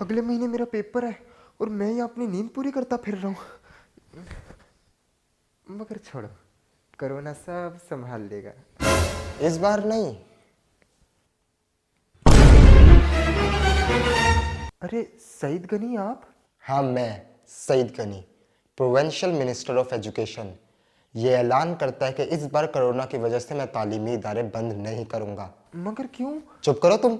अगले महीने मेरा पेपर है और मैं यहाँ अपनी नींद पूरी करता फिर रहा हूँ। मगर छोड़ो, कोरोना सब संभाल लेगा। इस बार नहीं। अरे सईद गनी आप? हाँ, मैं Saeed Ghani, provincial minister of education, ये ऐलान करता है कि इस बार कोरोना की वजह से मैं तालीमी इदारे बंद नहीं करूंगा। मगर क्यों? चुप करो तुम।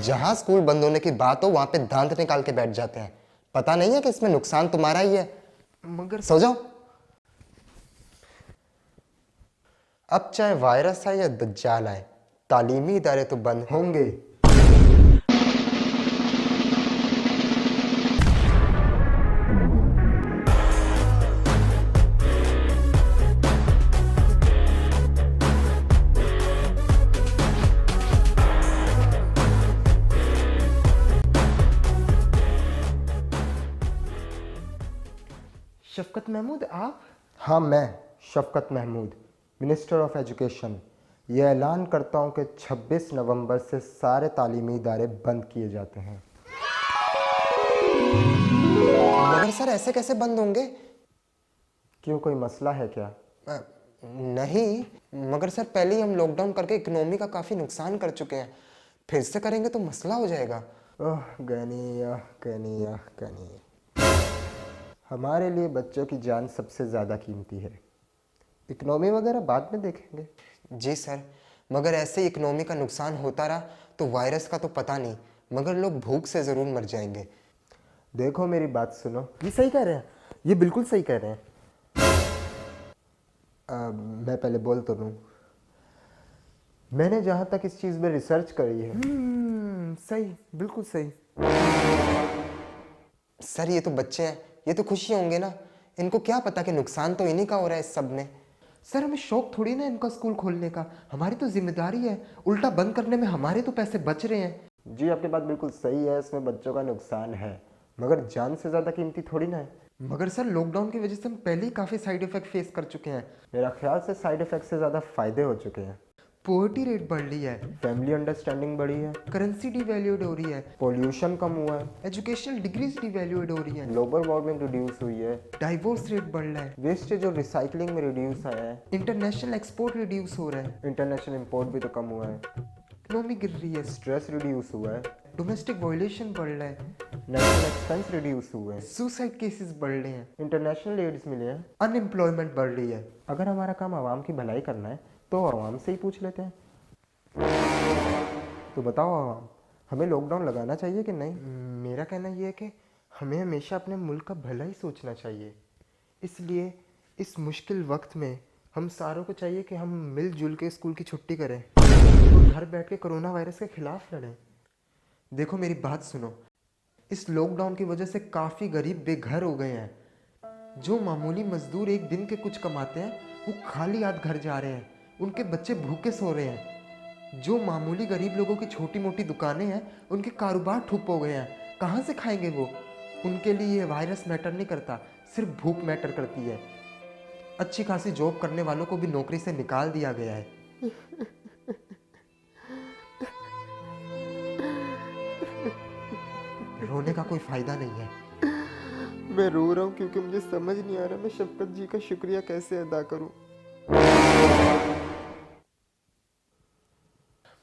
जहां स्कूल बंद होने की बात हो वहां पे दांत निकाल के बैठ जाते हैं। पता नहीं है कि इसमें नुकसान तुम्हारा ही है। मगर सो जाओ। अब चाहे वायरस आए या दज्जाल आए, तालीमी इदारे तो बंद होंगे। शफकत महमूद आप? हाँ, मैं शफकत महमूद, मिनिस्टर ऑफ एजुकेशन, ये ऐलान करता हूँ कि 26 नवंबर से सारे तालीमी इदारे बंद किए जाते हैं। मगर सर ऐसे कैसे बंद होंगे? क्यों, कोई मसला है क्या? नहीं, मगर सर पहले ही हम लॉकडाउन करके इकोनॉमी का काफ़ी नुकसान कर चुके हैं। फिर से करेंगे तो मसला हो जाएगा। ओह गनी, ओह गनी, ओह गनी। हमारे लिए बच्चों की जान सबसे ज़्यादा कीमती है। इकोनॉमी वगैरह बाद में देखेंगे। जी सर, मगर ऐसे इकोनॉमी का नुकसान होता रहा तो वायरस का तो पता नहीं, मगर लोग भूख से ज़रूर मर जाएंगे। देखो मेरी बात सुनो, ये सही कह रहे हैं, ये बिल्कुल सही कह रहे हैं। मैं पहले बोल तो लूँ। मैंने जहाँ तक इस चीज़ में रिसर्च करी है। सही, बिल्कुल सही। सर ये तो बच्चे हैं, ये तो खुशी होंगे ना। इनको क्या पता कि नुकसान तो इन्हीं का हो रहा है इस सब में। सर हमें शौक थोड़ी ना इनका स्कूल खोलने का, हमारी तो जिम्मेदारी है। उल्टा बंद करने में हमारे तो पैसे बच रहे हैं। जी आपकी बात बिल्कुल सही है, इसमें बच्चों का नुकसान है, मगर जान से ज़्यादा कीमती थोड़ी ना है। मगर सर लॉकडाउन की वजह से हम पहले ही काफ़ी साइड इफेक्ट फेस कर चुके हैं। मेरा ख्याल से साइड इफेक्ट से ज़्यादा फ़ायदे हो चुके हैं। पॉवर्टी रेट बढ़ रही है, फैमिली अंडरस्टैंडिंग बढ़ी है, करेंसी डिवैल्यूड हो रही है, पोल्यूशन कम हुआ है, एजुकेशनल डिग्रीज डिवैल्यूड हो रही हैं, ग्लोबल वार्मिंग रिड्यूस हुई है, डाइवोर्स रेट बढ़ रहा है, वेस्टेज और रिसाइकलिंग में रिड्यूस आया है, इंटरनेशनल एक्सपोर्ट रिड्यूस हो रहा है, इंटरनेशनल इंपोर्ट भी तो कम हुआ है, इकोनॉमी गिर रही है, स्ट्रेस रिड्यूस हुआ है, डोमेस्टिक वायलेशन बढ़ रहा है, नेशनल एक्सपेंस रिड्यूस हुए हैं, सुसाइड केसेस बढ़ रहे हैं, इंटरनेशनल एड्स मिले हैं। अनएम्प्लॉयमेंट बढ़ रही है। अगर हमारा काम आवाम की भलाई करना है तो आवाम से ही पूछ लेते हैं। तो बताओ आवाम, हमें लॉकडाउन लगाना चाहिए कि नहीं? मेरा कहना यह है कि हमें हमेशा अपने मुल्क का भला ही सोचना चाहिए। इसलिए इस मुश्किल वक्त में हम सारों को चाहिए कि हम मिलजुल के स्कूल की छुट्टी करें और घर बैठ के कोरोना वायरस के खिलाफ लड़ें। देखो मेरी बात सुनो, इस लॉकडाउन की वजह से काफ़ी गरीब बेघर हो गए हैं। जो मामूली मजदूर एक दिन के कुछ कमाते हैं वो खाली हाथ घर जा रहे हैं, उनके बच्चे भूखे सो रहे हैं। जो मामूली गरीब लोगों की छोटी मोटी दुकानें हैं उनके कारोबार ठप हो गए हैं, कहाँ से खाएंगे वो? उनके लिए ये वायरस मैटर नहीं करता, सिर्फ भूख मैटर करती है। अच्छी खासी जॉब करने वालों को भी नौकरी से निकाल दिया गया है। रोने का कोई फायदा नहीं है। मैं रो रहा हूँ क्योंकि मुझे समझ नहीं आ रहा मैं शफकत जी का शुक्रिया कैसे अदा करूँ।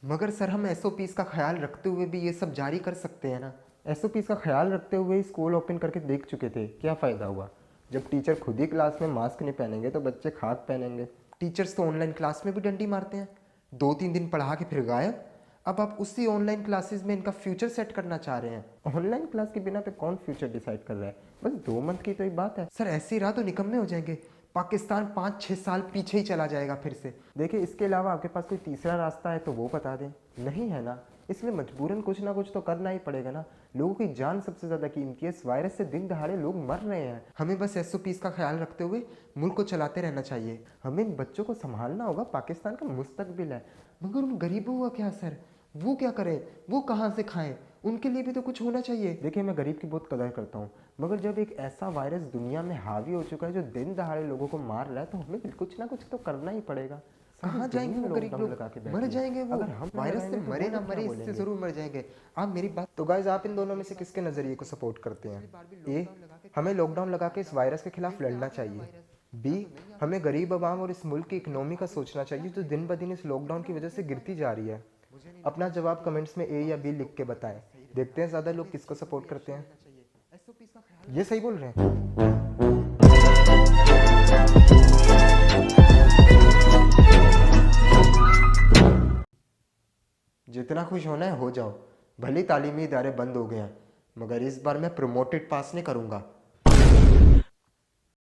मगर सर हम एसओपीज का ख्याल रखते हुए भी ये सब जारी कर सकते हैं ना। एसओपीज का ख्याल रखते हुए ही स्कूल ओपन करके देख चुके थे, क्या फ़ायदा हुआ? जब टीचर खुद ही क्लास में मास्क नहीं पहनेंगे तो बच्चे खाक पहनेंगे। टीचर्स तो ऑनलाइन क्लास में भी डंडी मारते हैं, 2-3 दिन पढ़ा के फिर गायब। अब आप उसी ऑनलाइन क्लासेस में इनका फ्यूचर सेट करना चाह रहे हैं। ऑनलाइन क्लास के बिना पे कौन फ्यूचर डिसाइड कर रहा है? बस 2 मंथ की तो एक बात है। सर ऐसे ही रहा तो निकम्मे हो जाएंगे, पाकिस्तान 5-6 साल पीछे ही चला जाएगा फिर से। देखिए इसके अलावा आपके पास कोई तीसरा रास्ता है तो वो बता दें। नहीं है ना, इसलिए मजबूरन कुछ ना कुछ तो करना ही पड़ेगा ना। लोगों की जान सबसे ज़्यादा कीमती है, इस वायरस से दिन दहाड़े लोग मर रहे हैं। हमें बस एसओपीज का ख्याल रखते हुए मुल्क को चलाते रहना चाहिए। हमें इन बच्चों को संभालना होगा, पाकिस्तान का मुस्तकबिल है। मगर उन गरीबों का क्या सर, वो क्या करें, वो कहाँ से खाएं? उनके लिए भी तो कुछ होना चाहिए। देखिए मैं गरीब की बहुत कदर करता हूँ, मगर जब एक ऐसा वायरस दुनिया में हावी हो चुका है जो दिन दहाड़े लोगों को मार रहा है तो हमें कुछ ना कुछ तो करना ही पड़ेगा। कहाँ जाएंगे वो गरीब लोग, मर जाएंगे वो, अगर हम वायरस से लगाएंगे तो मरे वो ना लोग मरे क्या इससे बोलेंगे? जरूर मर जाएंगे। आप मेरी बात तो गाइस, आप इन दोनों में से किसके नज़रिए को सपोर्ट करते हैं? ए, हमें लॉकडाउन लगा के इस वायरस के खिलाफ लड़ना चाहिए। बी, हमें गरीब आवाम और इस मुल्क की इकनॉमी का सोचना चाहिए जो दिन ब दिन इस लॉकडाउन की वजह से गिरती जा रही है। अपना जवाब कमेंट्स में ए या बी लिख के बताएं। देखते हैं ज़्यादा लोग किसको सपोर्ट करते हैं। ये सही बोल रहे हैं। जितना खुश होना है हो जाओ, भले तालीमी इदारे बंद हो गए हैं, मगर इस बार मैं प्रमोटेड पास नहीं करूंगा।